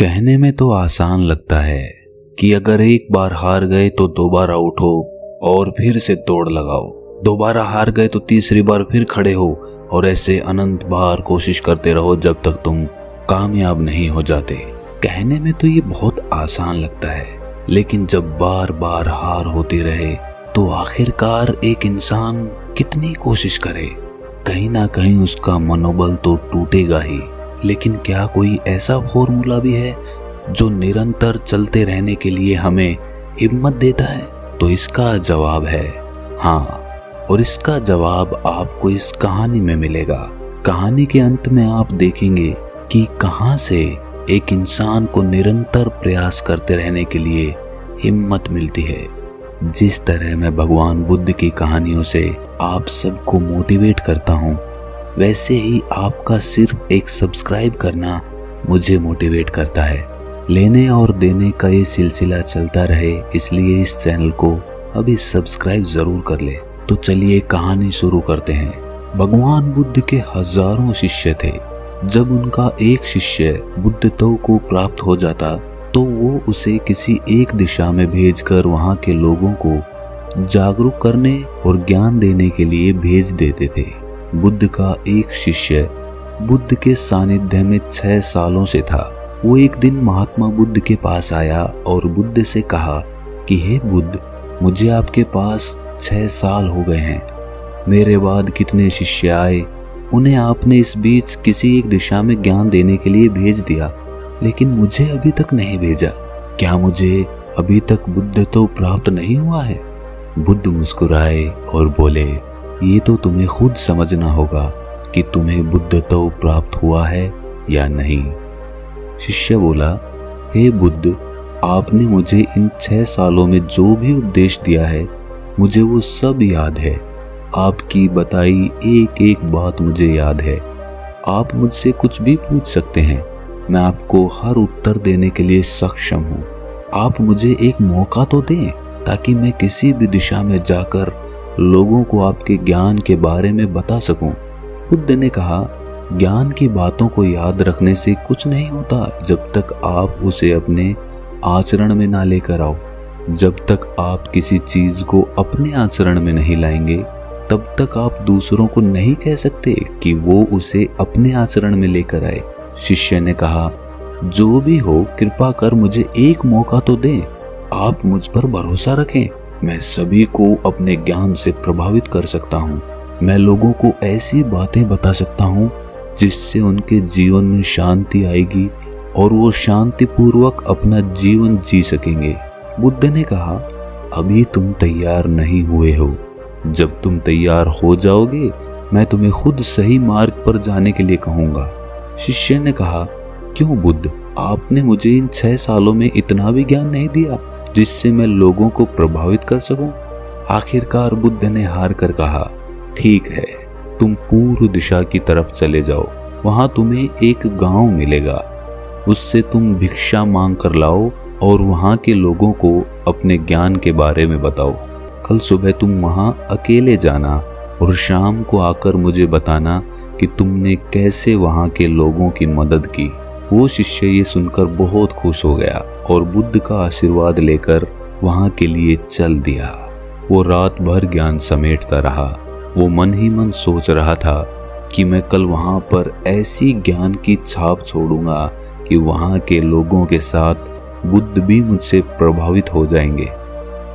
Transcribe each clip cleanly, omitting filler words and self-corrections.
कहने में तो आसान लगता है कि अगर एक बार हार गए तो दोबारा उठो और फिर से दौड़ लगाओ, दोबारा हार गए तो तीसरी बार फिर खड़े हो और ऐसे अनंत बार कोशिश करते रहो जब तक तुम कामयाब नहीं हो जाते। कहने में तो ये बहुत आसान लगता है, लेकिन जब बार बार हार होती रहे तो आखिरकार एक इंसान कितनी कोशिश करे, कहीं ना कहीं उसका मनोबल तो टूटेगा ही। लेकिन क्या कोई ऐसा फॉर्मूला भी है जो निरंतर चलते रहने के लिए हमें हिम्मत देता है? तो इसका जवाब है हाँ, और इसका जवाब आपको इस कहानी में मिलेगा। कहानी के अंत में आप देखेंगे कि कहां से एक इंसान को निरंतर प्रयास करते रहने के लिए हिम्मत मिलती है। जिस तरह मैं भगवान बुद्ध की कहानियों से आप सबको मोटिवेट करता हूँ, वैसे ही आपका सिर्फ एक सब्सक्राइब करना मुझे मोटिवेट करता है। लेने और देने का ये सिलसिला चलता रहे, इसलिए इस चैनल को अभी सब्सक्राइब जरूर कर ले। तो चलिए कहानी शुरू करते हैं। भगवान बुद्ध के हजारों शिष्य थे। जब उनका एक शिष्य बुद्धत्व को प्राप्त हो जाता तो वो उसे किसी एक दिशा में भेजकर वहाँ के लोगों को जागरूक करने और ज्ञान देने के लिए भेज देते थे। बुद्ध का एक शिष्य बुद्ध के सानिध्य में 6 सालों से था। वो एक दिन महात्मा बुद्ध के पास आया और बुद्ध से कहा कि हे बुद्ध, मुझे आपके पास 6 साल हो गए हैं। मेरे बाद कितने शिष्य आए, उन्हें आपने इस बीच किसी एक दिशा में ज्ञान देने के लिए भेज दिया, लेकिन मुझे अभी तक नहीं भेजा। क्या मुझे अभी तक बुद्धत्व प्राप्त नहीं हुआ है? बुद्ध मुस्कुराए और बोले, ये तो तुम्हें खुद समझना होगा कि तुम्हें बुद्धत्व प्राप्त हुआ है या नहीं। शिष्य बोला, हे बुद्ध, आपने मुझे इन 6 सालों में जो भी उपदेश दिया है, मुझे वो सब याद है। आपकी बताई एक एक बात मुझे याद है। आप मुझसे कुछ भी पूछ सकते हैं, मैं आपको हर उत्तर देने के लिए सक्षम हूँ। आप मुझे एक मौका तो दें ताकि मैं किसी भी दिशा में जाकर लोगों को आपके ज्ञान के बारे में बता सकूं। बुद्ध ने कहा, ज्ञान की बातों को याद रखने से कुछ नहीं होता जब तक आप उसे अपने आचरण में ना लेकर आओ। जब तक आप किसी चीज को अपने आचरण में नहीं लाएंगे, तब तक आप दूसरों को नहीं कह सकते कि वो उसे अपने आचरण में लेकर आए। शिष्य ने कहा, जो भी हो, कृपा कर मुझे एक मौका तो दें। आप मुझ पर भरोसा रखें, मैं सभी को अपने ज्ञान से प्रभावित कर सकता हूँ। मैं लोगों को ऐसी बातें बता सकता हूँ जिससे उनके जीवन में शांति आएगी और वो शांतिपूर्वक अपना जीवन जी सकेंगे। बुद्ध ने कहा, अभी तुम तैयार नहीं हुए हो। जब तुम तैयार हो जाओगे, मैं तुम्हें खुद सही मार्ग पर जाने के लिए कहूँगा। शिष्य ने कहा, क्यों बुद्ध, आपने मुझे इन 6 सालों में इतना भी ज्ञान नहीं दिया जिससे मैं लोगों को प्रभावित कर सकूं? आखिरकार बुद्ध ने हार कर कहा, ठीक है, तुम पूर्व दिशा की तरफ चले जाओ। वहां तुम्हें एक गांव मिलेगा, उससे तुम भिक्षा मांग कर लाओ और वहां के लोगों को अपने ज्ञान के बारे में बताओ। कल सुबह तुम वहां अकेले जाना और शाम को आकर मुझे बताना कि तुमने कैसे वहां के लोगों की मदद की। वो शिष्य ये सुनकर बहुत खुश हो गया और बुद्ध का आशीर्वाद लेकर वहां के लिए चल दिया। वो रात भर ज्ञान समेटता रहा। वो मन ही मन सोच रहा था कि मैं कल वहां पर ऐसी ज्ञान की छाप छोड़ूंगा कि वहां के लोगों के साथ बुद्ध भी मुझसे प्रभावित हो जाएंगे।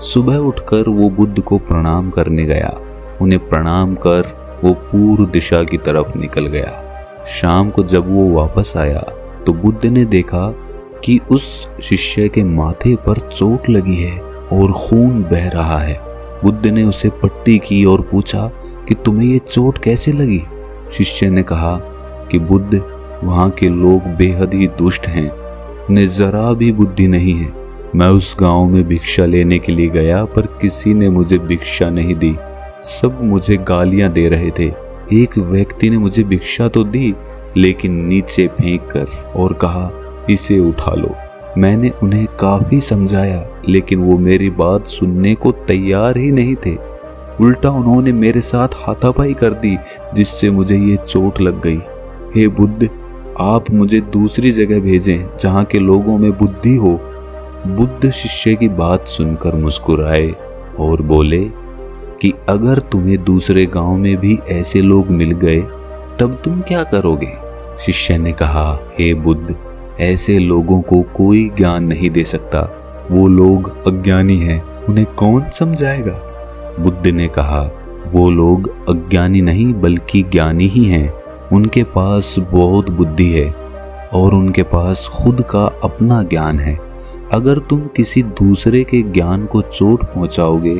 सुबह उठकर वो बुद्ध को प्रणाम करने गया। उन्हें प्रणाम कर वो पूर्व दिशा की तरफ निकल गया। शाम को जब वो वापस आया तो बुद्ध ने देखा कि उस शिष्य के माथे पर चोट लगी है और खून बह रहा है। बुद्ध ने उसे पट्टी की और पूछा कि तुम्हें ये चोट कैसे लगी? शिष्य ने कहा कि बुद्ध, वहाँ के लोग बेहद ही दुष्ट हैं, उन्हें जरा भी बुद्धि नहीं है। मैं उस गांव में भिक्षा लेने के लिए गया पर किसी ने मुझे भिक्षा नहीं दी, सब मुझे गालियां दे रहे थे। एक व्यक्ति ने मुझे भिक्षा तो दी, लेकिन नीचे फेंक कर और कहा, इसे उठा लो। मैंने उन्हें काफी समझाया, लेकिन वो मेरी बात सुनने को तैयार ही नहीं थे। उल्टा उन्होंने मेरे साथ हाथापाई कर दी, जिससे मुझे ये चोट लग गई। हे बुद्ध, आप मुझे दूसरी जगह भेजें जहाँ के लोगों में बुद्धि हो। बुद्ध शिष्य की बात सुनकर मुस्कुराए और बोले कि अगर तुम्हें दूसरे गांव में भी ऐसे लोग मिल गए तब तुम क्या करोगे? शिष्य ने कहा, हे बुद्ध, ऐसे लोगों को कोई ज्ञान नहीं दे सकता। वो लोग अज्ञानी हैं, उन्हें कौन समझाएगा? बुद्ध ने कहा, वो लोग अज्ञानी नहीं बल्कि ज्ञानी ही हैं। उनके पास बहुत बुद्धि है और उनके पास खुद का अपना ज्ञान है। अगर तुम किसी दूसरे के ज्ञान को चोट पहुंचाओगे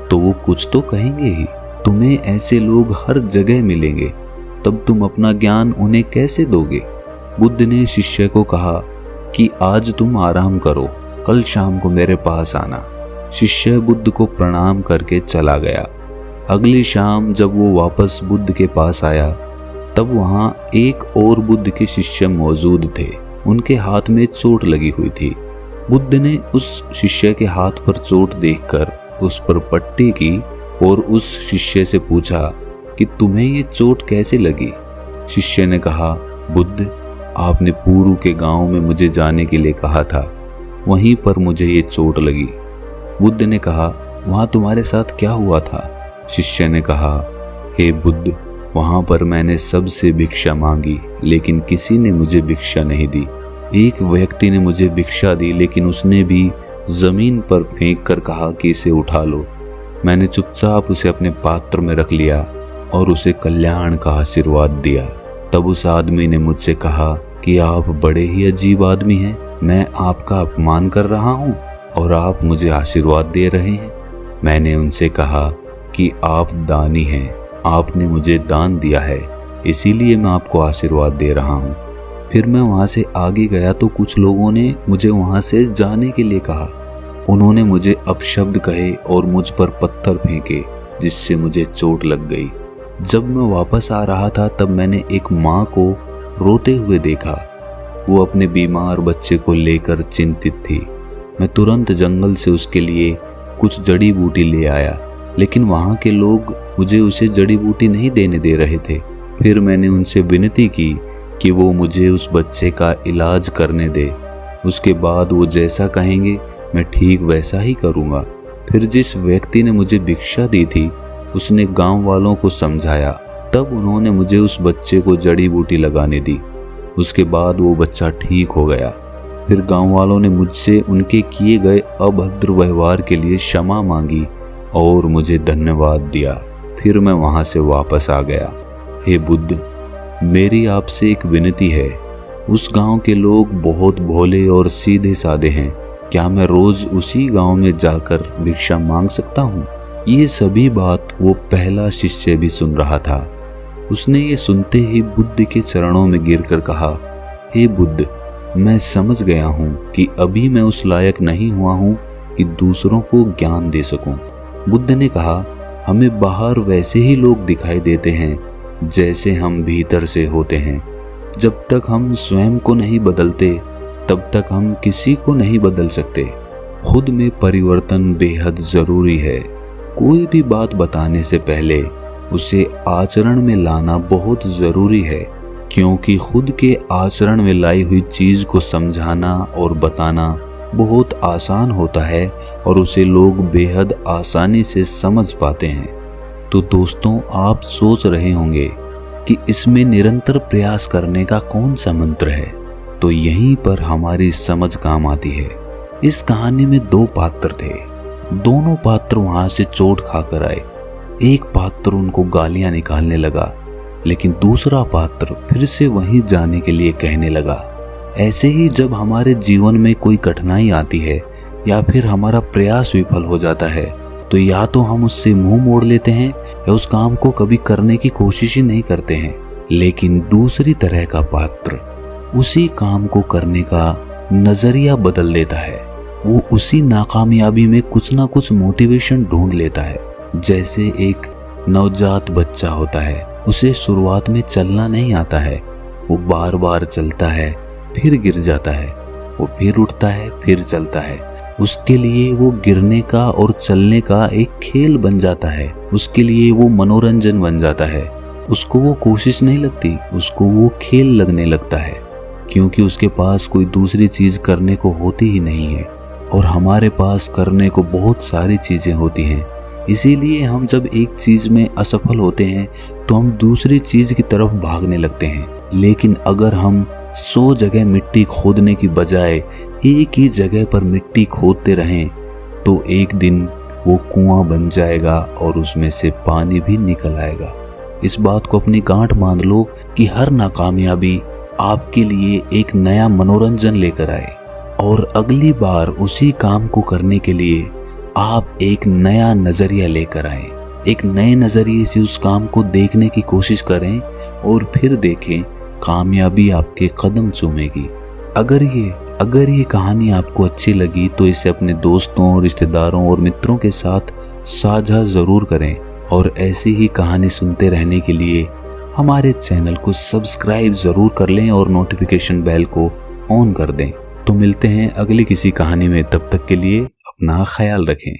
तो वो कुछ तो कहेंगे ही। तुम्हें ऐसे लोग हर जगह मिलेंगे, तब तुम अपना ज्ञान उन्हें कैसे दोगे? बुद्ध ने शिष्य को कहा कि आज तुम आराम करो, कल शाम को मेरे पास आना। शिष्य बुद्ध को प्रणाम करके चला गया। अगली शाम जब वो वापस बुद्ध के पास आया तब वहाँ एक और बुद्ध के शिष्य मौजूद थे। उनके हाथ में चोट लगी हुई थी। बुद्ध ने उस शिष्य के हाथ पर चोट देखकर उस पर पट्टी की और उस शिष्य से पूछा कि तुम्हें ये चोट कैसे लगी? शिष्य ने कहा, बुद्ध, आपने पूर्व के गांव में मुझे जाने के लिए कहा था, वहीं पर मुझे ये चोट लगी। बुद्ध ने कहा, वहां तुम्हारे साथ क्या हुआ था? शिष्य ने कहा, हे बुद्ध, वहां पर मैंने सबसे भिक्षा मांगी लेकिन किसी ने मुझे भिक्षा नहीं दी। एक व्यक्ति ने मुझे भिक्षा दी लेकिन उसने भी जमीन पर फेंक कर कहा कि इसे उठा लो। मैंने चुपचाप उसे अपने पात्र में रख लिया और उसे कल्याण का आशीर्वाद दिया। तब उस आदमी ने मुझसे कहा कि आप बड़े ही अजीब आदमी हैं। मैं आपका अपमान कर रहा हूँ और आप मुझे आशीर्वाद दे रहे हैं। मैंने उनसे कहा कि आप दानी हैं, आपने मुझे दान दिया है, इसीलिए मैं आपको आशीर्वाद दे रहा हूँ। फिर मैं वहाँ से आगे गया तो कुछ लोगों ने मुझे वहाँ से जाने के लिए कहा। उन्होंने मुझे अपशब्द कहे और मुझ पर पत्थर फेंके, जिससे मुझे चोट लग गई। जब मैं वापस आ रहा था तब मैंने एक माँ को रोते हुए देखा। वो अपने बीमार बच्चे को लेकर चिंतित थी। मैं तुरंत जंगल से उसके लिए कुछ जड़ी बूटी ले आया, लेकिन वहाँ के लोग मुझे उसे जड़ी बूटी नहीं देने दे रहे थे। फिर मैंने उनसे विनती की कि वो मुझे उस बच्चे का इलाज करने दे। उसके बाद वो जैसा कहेंगे मैं ठीक वैसा ही करूँगा। फिर जिस व्यक्ति ने मुझे भिक्षा दी थी उसने गांव वालों को समझाया। तब उन्होंने मुझे उस बच्चे को जड़ी बूटी लगाने दी। उसके बाद वो बच्चा ठीक हो गया। फिर गांव वालों ने मुझसे उनके किए गए अभद्र व्यवहार के लिए क्षमा मांगी और मुझे धन्यवाद दिया। फिर मैं वहां से वापस आ गया। हे बुद्ध, मेरी आपसे एक विनती है। उस गांव के लोग बहुत भोले और सीधे साधे हैं। क्या मैं रोज उसी गांव में जाकर भिक्षा मांग सकता हूँ? ये सभी बात वो पहला शिष्य भी सुन रहा था। उसने ये सुनते ही बुद्ध के चरणों में गिरकर कहा, हे बुद्ध, मैं समझ गया हूँ कि अभी मैं उस लायक नहीं हुआ हूँ कि दूसरों को ज्ञान दे सकूं। बुद्ध ने कहा, हमें बाहर वैसे ही लोग दिखाई देते हैं जैसे हम भीतर से होते हैं। जब तक हम स्वयं को नहीं बदलते तब तक हम किसी को नहीं बदल सकते। खुद में परिवर्तन बेहद जरूरी है। कोई भी बात बताने से पहले उसे आचरण में लाना बहुत जरूरी है, क्योंकि खुद के आचरण में लाई हुई चीज को समझाना और बताना बहुत आसान होता है और उसे लोग बेहद आसानी से समझ पाते हैं। तो दोस्तों, आप सोच रहे होंगे कि इसमें निरंतर प्रयास करने का कौन सा मंत्र है? तो यहीं पर हमारी समझ काम आती है। इस कहानी में दो पात्र थे। दोनों पात्र वहां से चोट खाकर आए। एक पात्र उनको गालियां निकालने लगा, लेकिन दूसरा पात्र फिर से वहीं जाने के लिए कहने लगा। ऐसे ही जब हमारे जीवन में कोई कठिनाई आती है या फिर हमारा प्रयास विफल हो जाता है तो या तो हम उससे मुंह मोड़ लेते हैं या उस काम को कभी करने की कोशिश ही नहीं करते हैं। लेकिन दूसरी तरह का पात्र उसी काम को करने का नजरिया बदल देता है। वो उसी नाकामयाबी में कुछ ना कुछ मोटिवेशन ढूंढ लेता है। जैसे एक नवजात बच्चा होता है, उसे शुरुआत में चलना नहीं आता है। वो बार बार चलता है, फिर गिर जाता है, वो फिर उठता है, फिर चलता है। उसके लिए वो गिरने का और चलने का एक खेल बन जाता है। उसके लिए वो मनोरंजन बन जाता है। उसको वो कोशिश नहीं लगती, उसको वो खेल लगने लगता है, क्योंकि उसके पास कोई दूसरी चीज करने को होती ही नहीं है। और हमारे पास करने को बहुत सारी चीजें होती हैं, इसीलिए हम जब एक चीज में असफल होते हैं तो हम दूसरी चीज की तरफ भागने लगते हैं। लेकिन अगर हम 100 जगह मिट्टी खोदने की बजाय एक ही जगह पर मिट्टी खोदते रहें तो एक दिन वो कुआं बन जाएगा और उसमें से पानी भी निकल आएगा। इस बात को अपनी गांठ बांध लो कि हर नाकामयाबी आपके लिए एक नया मनोरंजन लेकर आए, और अगली बार उसी काम को करने के लिए आप एक नया नजरिया लेकर आए। एक नए नजरिए से उस काम को देखने की कोशिश करें और फिर देखें कामयाबी आपके कदम चूमेगी। अगर ये कहानी आपको अच्छी लगी तो इसे अपने दोस्तों, रिश्तेदारों और मित्रों के साथ साझा जरूर करें, और ऐसी ही कहानी सुनते रहने के लिए हमारे चैनल को सब्सक्राइब जरूर कर लें और नोटिफिकेशन बेल को ऑन कर दें। तो मिलते हैं अगली किसी कहानी में, तब तक के लिए अपना ख्याल रखें।